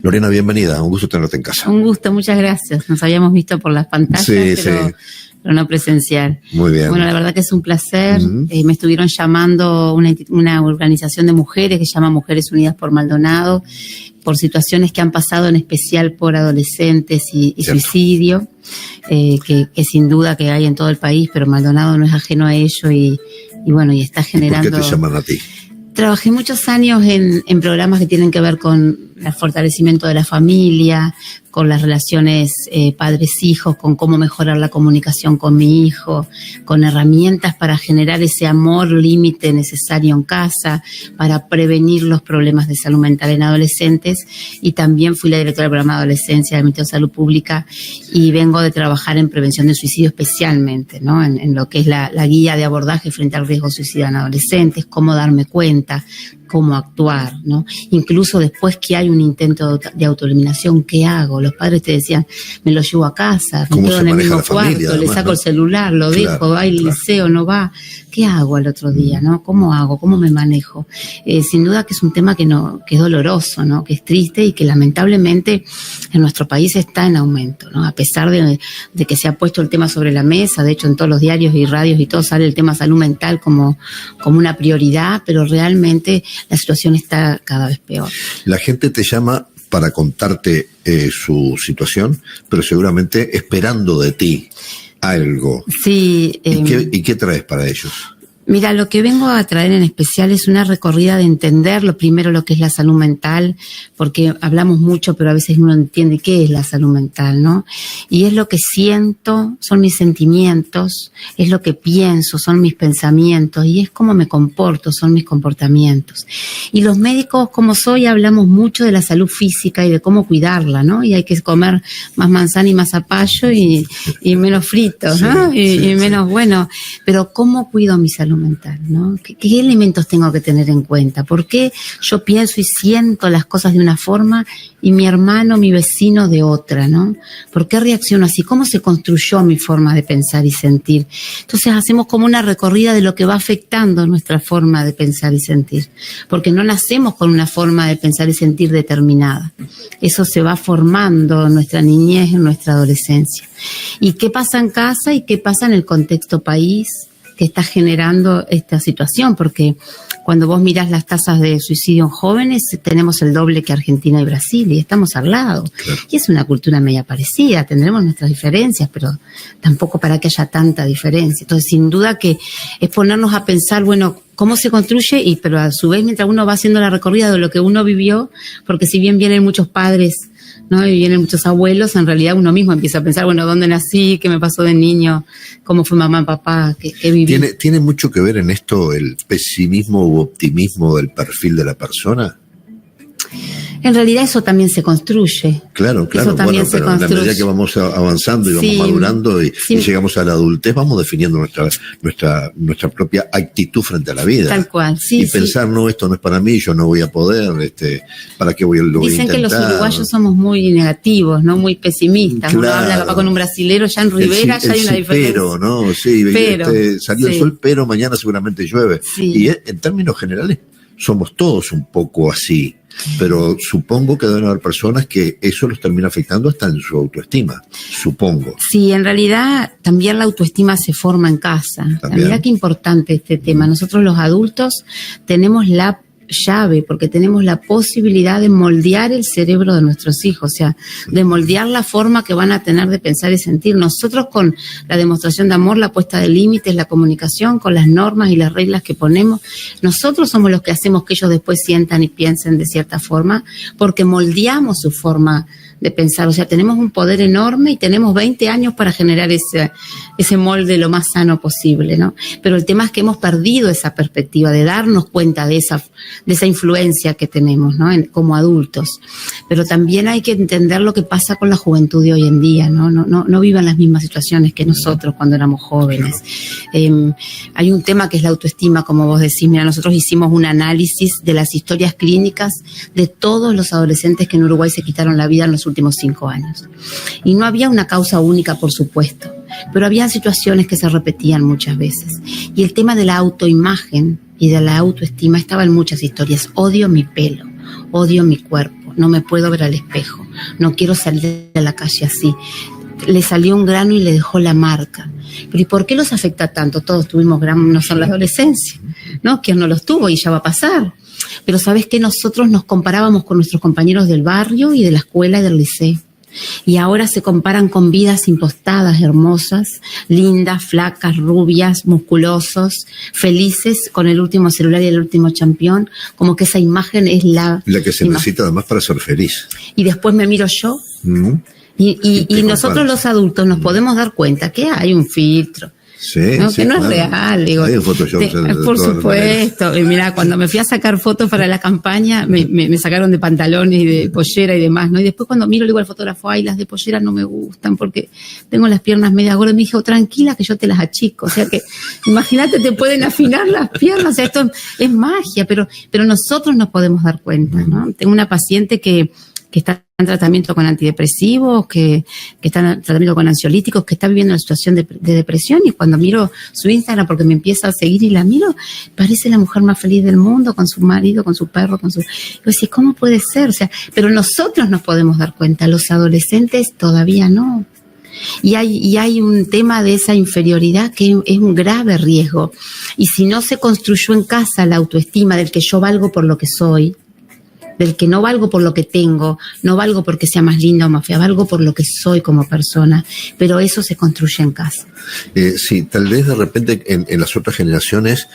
Lorena, bienvenida, un gusto tenerte en casa. Un gusto, muchas gracias. Nos habíamos visto por las pantallas, pero no presencial. Muy bien. Bueno, la verdad que es un placer. Me estuvieron llamando una organización de mujeres que se llama Mujeres Unidas por Maldonado, por situaciones que han pasado, en especial por adolescentes y suicidio, que sin duda que hay en todo el país, pero Maldonado no es ajeno a ello y bueno, y está generando... ¿Y por qué te llaman a ti? Trabajé muchos años en programas que tienen que ver con el fortalecimiento de la familia, con las relaciones padres-hijos, con cómo mejorar la comunicación con mi hijo, con herramientas para generar ese amor límite necesario en casa, para prevenir los problemas de salud mental en adolescentes. Y también fui la directora del programa de adolescencia del Ministerio de Salud Pública y vengo de trabajar en prevención de suicidio especialmente, ¿no? En lo que es la guía de abordaje frente al riesgo suicida en adolescentes, cómo darme cuenta, cómo actuar, ¿no? Incluso después que hay un intento de autoeliminación, ¿qué hago? Los padres te decían, me lo llevo a casa, me quedo en el mismo cuarto, le saco el celular, lo dejo, va al liceo, no va. ¿Qué hago al otro día, no? ¿Cómo hago? ¿Cómo me manejo? Sin duda que es un tema que es doloroso, ¿no? Que es triste y que lamentablemente en nuestro país está en aumento, ¿no? A pesar de que se ha puesto el tema sobre la mesa, de hecho en todos los diarios y radios y todo sale el tema salud mental como una prioridad, pero realmente la situación está cada vez peor. La gente te llama para contarte su situación, pero seguramente esperando de ti algo. Sí. ¿Y qué traes para ellos? Mira, lo que vengo a traer en especial es una recorrida de entender lo primero lo que es la salud mental, porque hablamos mucho, pero a veces uno entiende qué es la salud mental, ¿no? Y es lo que siento, son mis sentimientos, es lo que pienso, son mis pensamientos, y es cómo me comporto, son mis comportamientos. Y los médicos, como soy, hablamos mucho de la salud física y de cómo cuidarla, ¿no? Y hay que comer más manzana y más zapallo y menos fritos, ¿no? Y menos, bueno, pero ¿cómo cuido mi salud mental, ¿no? ¿Qué elementos tengo que tener en cuenta? ¿Por qué yo pienso y siento las cosas de una forma y mi hermano, mi vecino de otra, ¿no? ¿Por qué reacciono así? ¿Cómo se construyó mi forma de pensar y sentir? Entonces hacemos como una recorrida de lo que va afectando nuestra forma de pensar y sentir, porque no nacemos con una forma de pensar y sentir determinada. Eso se va formando en nuestra niñez, en nuestra adolescencia. ¿Y qué pasa en casa y qué pasa en el contexto país que está generando esta situación? Porque cuando vos mirás las tasas de suicidio en jóvenes, tenemos el doble que Argentina y Brasil, y estamos al lado. Claro. Y es una cultura media parecida, tendremos nuestras diferencias, pero tampoco para que haya tanta diferencia. Entonces, sin duda que es ponernos a pensar, bueno, cómo se construye, pero a su vez mientras uno va haciendo la recorrida de lo que uno vivió, porque si bien vienen muchos padres, ¿no? Y vienen muchos abuelos, en realidad uno mismo empieza a pensar, bueno, ¿dónde nací? ¿Qué me pasó de niño? ¿Cómo fue mamá, papá? ¿Qué viví? ¿Tiene mucho que ver en esto el pesimismo u optimismo del perfil de la persona? En realidad eso también se construye. Claro. Bueno, pero en la medida que vamos avanzando y vamos madurando y llegamos a la adultez, vamos definiendo nuestra propia actitud frente a la vida. Tal cual, sí. Y pensar, no, esto no es para mí, yo no voy a poder, ¿para qué lo voy a intentar? Dicen que los uruguayos somos muy negativos, ¿no? Muy pesimistas. Claro. Uno habla capaz con un brasilero, ya en Rivera ya hay una diferencia. Pero, ¿no? Sí, salió el sol, pero mañana seguramente llueve. Sí. Y en términos generales somos todos un poco así. Pero supongo que deben haber personas que eso los termina afectando hasta en su autoestima, supongo. Sí, en realidad también la autoestima se forma en casa. Mirá qué importante este tema. Nosotros los adultos tenemos la llave, porque tenemos la posibilidad de moldear el cerebro de nuestros hijos, o sea, de moldear la forma que van a tener de pensar y sentir. Nosotros con la demostración de amor, la puesta de límites, la comunicación, con las normas y las reglas que ponemos, nosotros somos los que hacemos que ellos después sientan y piensen de cierta forma, porque moldeamos su forma de pensar. O sea, tenemos un poder enorme y tenemos 20 años para generar ese molde lo más sano posible, ¿no? Pero el tema es que hemos perdido esa perspectiva de darnos cuenta de esa influencia que tenemos, ¿no? Como adultos. Pero también hay que entender lo que pasa con la juventud de hoy en día, ¿no? No vivan las mismas situaciones que nosotros cuando éramos jóvenes. Hay un tema que es la autoestima, como vos decís. Mira, nosotros hicimos un análisis de las historias clínicas de todos los adolescentes que en Uruguay se quitaron la vida en los últimos 5 años. Y no había una causa única, por supuesto, pero había situaciones que se repetían muchas veces. Y el tema de la autoimagen y de la autoestima estaba en muchas historias. Odio mi pelo, odio mi cuerpo, espejo, no me puedo ver al espejo, no quiero salir a la calle así. Le salió un grano y le dejó la marca. Pero ¿y por qué los afecta tanto? Todos tuvimos granos en la adolescencia, ¿no? ¿Quién no los tuvo? Y ya va a pasar. Pero ¿sabes qué? Nosotros nos comparábamos con nuestros compañeros del barrio y de la escuela y del liceo. Y ahora se comparan con vidas impostadas, hermosas, lindas, flacas, rubias, musculosos, felices, con el último celular y el último champión, como que esa imagen es la que se necesita además para ser feliz. Y después me miro yo, y nosotros los adultos nos podemos dar cuenta que hay un filtro. Sí, no, sí, que no claro. Es real, digo. Hay un Photoshop por supuesto. Y mira, cuando me fui a sacar fotos para la campaña, me sacaron de pantalones y de pollera y demás, ¿no? Y después cuando miro, le digo al fotógrafo, ay, las de pollera no me gustan porque tengo las piernas media gordas. Me dijo, tranquila que yo te las achico. O sea que, imagínate, te pueden afinar las piernas. O sea, esto es magia, pero nosotros nos podemos dar cuenta, ¿no? Tengo una paciente que está en tratamiento con antidepresivos, que está en tratamiento con ansiolíticos, que está viviendo una situación de depresión, y cuando miro su Instagram, porque me empieza a seguir y la miro, parece la mujer más feliz del mundo, con su marido, con su perro, Yo decía, ¿cómo puede ser? O sea, pero nosotros nos podemos dar cuenta, los adolescentes todavía no. Y hay un tema de esa inferioridad que es un grave riesgo. Y si no se construyó en casa la autoestima del que yo valgo por lo que soy, del que no valgo por lo que tengo, no valgo porque sea más linda o más fea, valgo por lo que soy como persona, pero eso se construye en casa. Sí, tal vez de repente en las otras generaciones,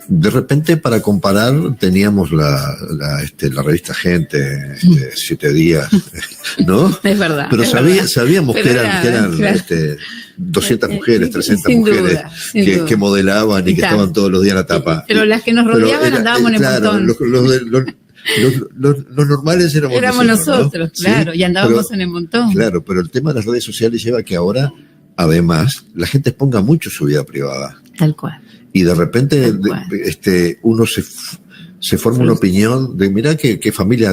de repente para comparar teníamos la revista Gente, 7 días, ¿no? Es verdad. Pero sabíamos pero que eran claro. 200 mujeres, 300 mujeres que modelaban y que estaban todos los días en la tapa. Pero las que nos rodeaban andábamos en el montón. Los normales éramos nosotros, ¿no? claro, ¿sí? y andábamos en el montón. Claro, pero el tema de las redes sociales lleva a que ahora, además, la gente exponga mucho su vida privada. Tal cual. Y de repente uno se forma una opinión de, mirá qué familia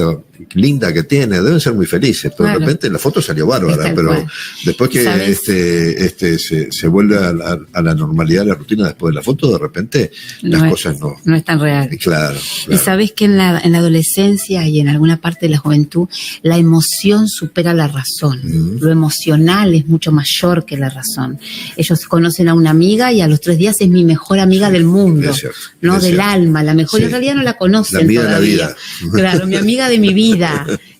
linda que tiene, deben ser muy felices, pero de repente la foto salió bárbara, pero después que se vuelve a la normalidad, la rutina después de la foto, de repente las cosas no es tan real. Claro. Y sabes que en la adolescencia y en alguna parte de la juventud, la emoción supera la razón. Lo emocional es mucho mayor que la razón. Ellos conocen a una amiga y a los 3 días es mi mejor amiga del mundo, cierto, no del alma, la mejor, en realidad no la conocen. La amiga de la vida. Claro, mi amiga de mi vida.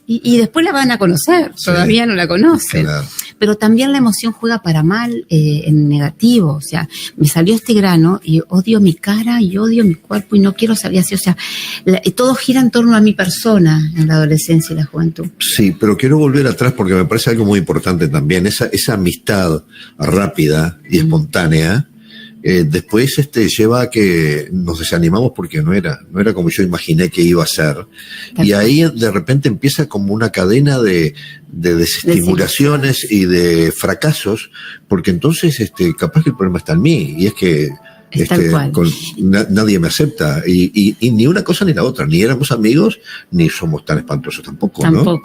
Y después la van a conocer, todavía no la conocen. Claro. Pero también la emoción juega para mal, en negativo. O sea, me salió este grano y odio mi cara y odio mi cuerpo y no quiero salir así. O sea, todo gira en torno a mi persona en la adolescencia y la juventud. Sí, pero quiero volver atrás porque me parece algo muy importante también. Esa amistad rápida y espontánea. Después lleva a que nos desanimamos porque no era como yo imaginé que iba a ser. Y ahí de repente empieza como una cadena de desestimulaciones y de fracasos, porque entonces capaz que el problema está en mí, y es que nadie me acepta, y ni una cosa ni la otra, ni éramos amigos ni somos tan espantosos tampoco, ¿no?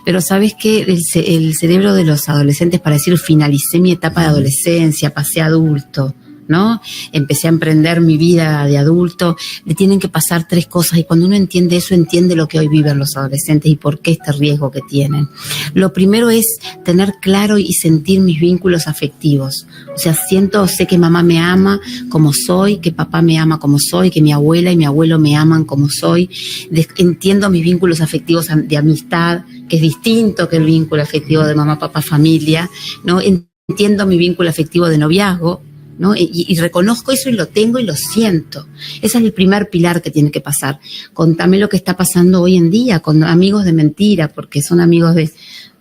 Pero sabes que el cerebro de los adolescentes, para decir finalicé mi etapa de adolescencia, pasé a adulto, ¿no? Empecé a emprender mi vida de adulto, le tienen que pasar 3 cosas, y cuando uno entiende eso, entiende lo que hoy viven los adolescentes y por qué este riesgo que tienen. Lo primero es tener claro y sentir mis vínculos afectivos. O sea, sé que mamá me ama como soy, que papá me ama como soy, que mi abuela y mi abuelo me aman como soy. Entiendo mis vínculos afectivos de amistad, que es distinto que el vínculo afectivo de mamá, papá, familia, ¿no? Entiendo mi vínculo afectivo de noviazgo, ¿no? Y reconozco eso y lo tengo y lo siento. Ese es el primer pilar que tiene que pasar. Contame lo que está pasando hoy en día con amigos de mentira, porque son amigos de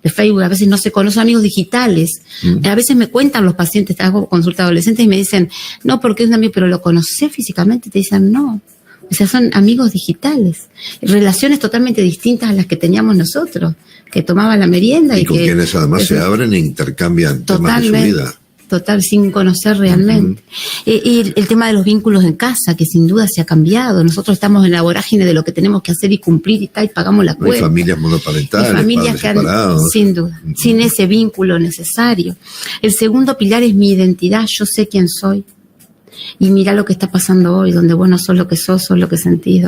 Facebook, a veces no se conocen, amigos digitales. A veces me cuentan los pacientes, hago consulta adolescentes y me dicen, no, porque es un amigo, pero lo conocés físicamente, te dicen no. O sea, son amigos digitales. Relaciones totalmente distintas a las que teníamos nosotros, que tomaban la merienda. Y con quienes además se abren e intercambian temas de su vida. Total, sin conocer realmente. Y el tema de los vínculos en casa, que sin duda se ha cambiado. Nosotros estamos en la vorágine de lo que tenemos que hacer y cumplir y tal, y pagamos la cuenta. Hay familias monoparentales, hay familias que sin duda, sin ese vínculo necesario. El segundo pilar es mi identidad, yo sé quién soy. Y mira lo que está pasando hoy, donde vos no sos lo que sos lo que sentís,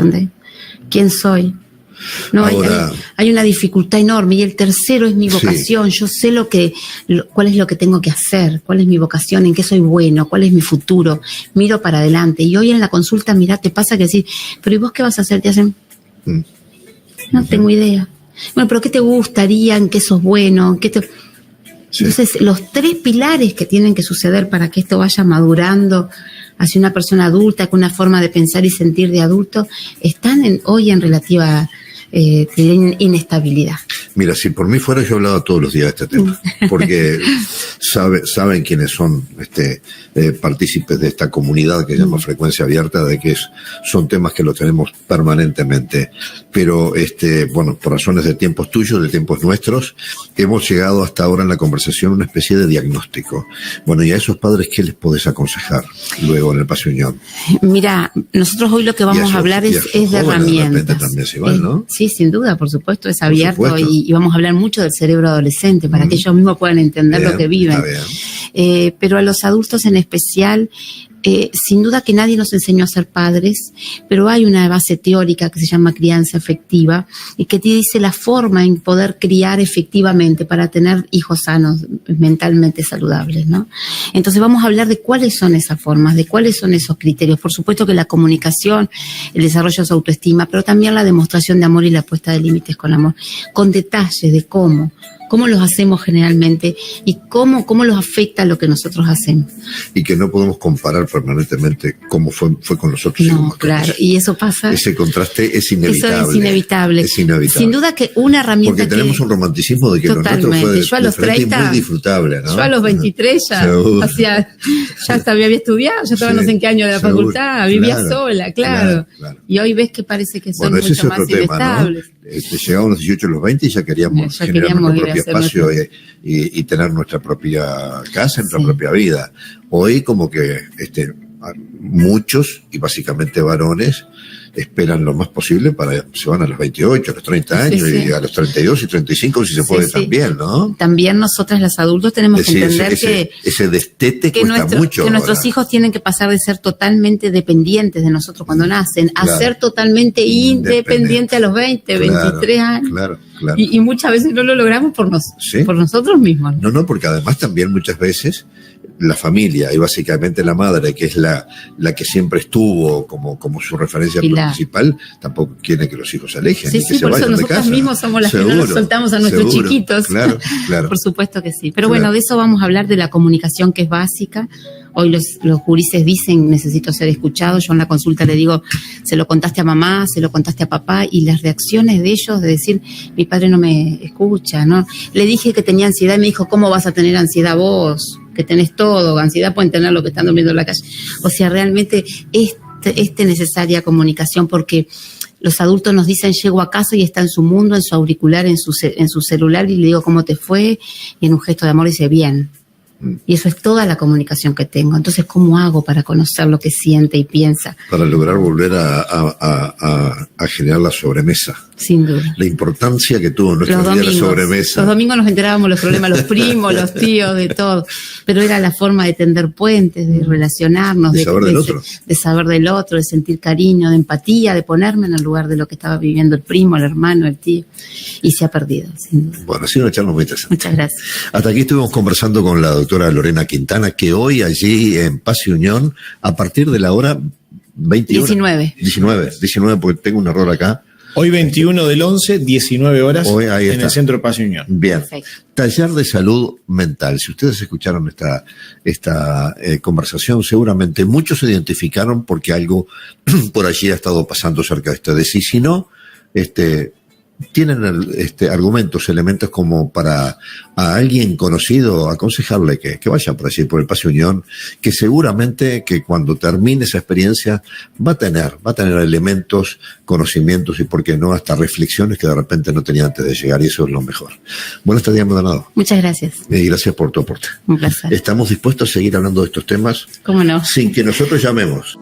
quién soy. No, hay una dificultad enorme. Y el tercero es mi vocación. Sí. Yo sé cuál es lo que tengo que hacer, cuál es mi vocación, en qué soy bueno, cuál es mi futuro. Miro para adelante. Y hoy en la consulta, mirá, te pasa que decís, pero ¿y vos qué vas a hacer? Te hacen, no tengo idea. Bueno, pero ¿qué te gustaría? ¿En qué sos bueno? Sí. Entonces, los 3 pilares que tienen que suceder para que esto vaya madurando hacia una persona adulta, con una forma de pensar y sentir de adulto, están hoy en relativa inestabilidad. Mira, si por mí fuera, yo hablaba todos los días de este tema, porque saben quienes son partícipes de esta comunidad que se llama Frecuencia Abierta, de que son temas que los tenemos permanentemente. Pero, bueno, por razones de tiempos tuyos, de tiempos nuestros, hemos llegado hasta ahora en la conversación a una especie de diagnóstico. Bueno, y a esos padres, ¿qué les podés aconsejar luego en el Paz y Unión? Mira, nosotros hoy lo que vamos a hablar es de herramientas. De también se van, ¿no? Sí, sin duda, por supuesto, es abierto y vamos a hablar mucho del cerebro adolescente para que ellos mismos puedan entender lo que viven. Pero a los adultos en especial, sin duda que nadie nos enseñó a ser padres, pero hay una base teórica que se llama crianza efectiva y que te dice la forma en poder criar efectivamente para tener hijos sanos, mentalmente saludables, ¿no? Entonces vamos a hablar de cuáles son esas formas, de cuáles son esos criterios. Por supuesto que la comunicación, el desarrollo de su autoestima, pero también la demostración de amor y la puesta de límites con amor, con detalles de cómo los hacemos generalmente y cómo los afecta lo que nosotros hacemos. Y que no podemos comparar permanentemente cómo fue con nosotros. No, claro, y eso pasa. Ese contraste es inevitable. Eso es inevitable. Es inevitable. Sin duda que una herramienta. Porque tenemos un romanticismo de que lo nuestro fue yo a los 30, muy disfrutable, ¿no? Yo a los 23 ya había estudiado, ya estaba no sé en qué año de la facultad, vivía sola, claro. Y hoy ves que parece que son mucho más inestables. Llegamos a los 18 a los 20 y ya queríamos generar nuestro propio espacio y tener nuestra propia casa, nuestra propia vida. Hoy como que muchos, y básicamente varones, esperan lo más posible se van a los 28, a los 30 años, y a los 32 y 35 si se puede también, ¿no? También nosotras las adultos tenemos que entender ese destete cuesta mucho. Que nuestros hijos tienen que pasar de ser totalmente dependientes de nosotros cuando nacen a ser totalmente independientes a los 20, 23 años. Claro. Y muchas veces no lo logramos por nosotros mismos. No, porque además también muchas veces la familia y básicamente la madre, que es la que siempre estuvo como su referencia principal, tampoco quiere que los hijos se alejen. Sí, por eso nosotros mismos somos las que no nos soltamos a nuestros chiquitos. Claro. Por supuesto que sí. Pero bueno, de eso vamos a hablar, de la comunicación, que es básica. Hoy los gurises dicen, necesito ser escuchado. Yo en la consulta le digo, se lo contaste a mamá, se lo contaste a papá, y las reacciones de ellos de decir, mi padre no me escucha, ¿no? Le dije que tenía ansiedad y me dijo, ¿cómo vas a tener ansiedad vos? Que tenés todo, ansiedad pueden tener lo que están durmiendo en la calle. O sea, realmente es necesaria comunicación, porque los adultos nos dicen, llego a casa y está en su mundo, en su auricular, en su celular, y le digo, ¿cómo te fue? Y en un gesto de amor dice, bien. Y eso es toda la comunicación que tengo. Entonces, ¿cómo hago para conocer lo que siente y piensa? Para lograr volver a generar la sobremesa. Sin duda. La importancia que tuvo en nuestra vida la sobremesa. Los domingos nos enterábamos los problemas, los primos, los tíos, de todo. Pero era la forma de tender puentes, de relacionarnos. De saber del otro. De saber del otro, de sentir cariño, de empatía, de ponerme en el lugar de lo que estaba viviendo el primo, el hermano, el tío. Y se ha perdido, sin duda. Bueno, ha sido una charla muy interesante. Muchas gracias. Hasta aquí estuvimos conversando con la doctora Lorena Quintana, que hoy allí en Paz y Unión, a partir de la hora 19, porque tengo un error acá. Hoy 21 del 11, 19 horas, hoy, en el Centro Paz y Unión. Bien. Perfecto. Taller de salud mental. Si ustedes escucharon esta conversación, seguramente muchos se identificaron porque algo por allí ha estado pasando cerca de ustedes. Y si no, tienen argumentos, elementos como para a alguien conocido aconsejarle que vaya por allí, por el Paz y Unión, que seguramente que cuando termine esa experiencia va a tener elementos, conocimientos y por qué no hasta reflexiones que de repente no tenía antes de llegar, y eso es lo mejor. Bueno, Estadía Maldonado. Muchas gracias. Y gracias por tu aporte. Un placer. Estamos dispuestos a seguir hablando de estos temas. ¿Cómo no? Sin que nosotros llamemos.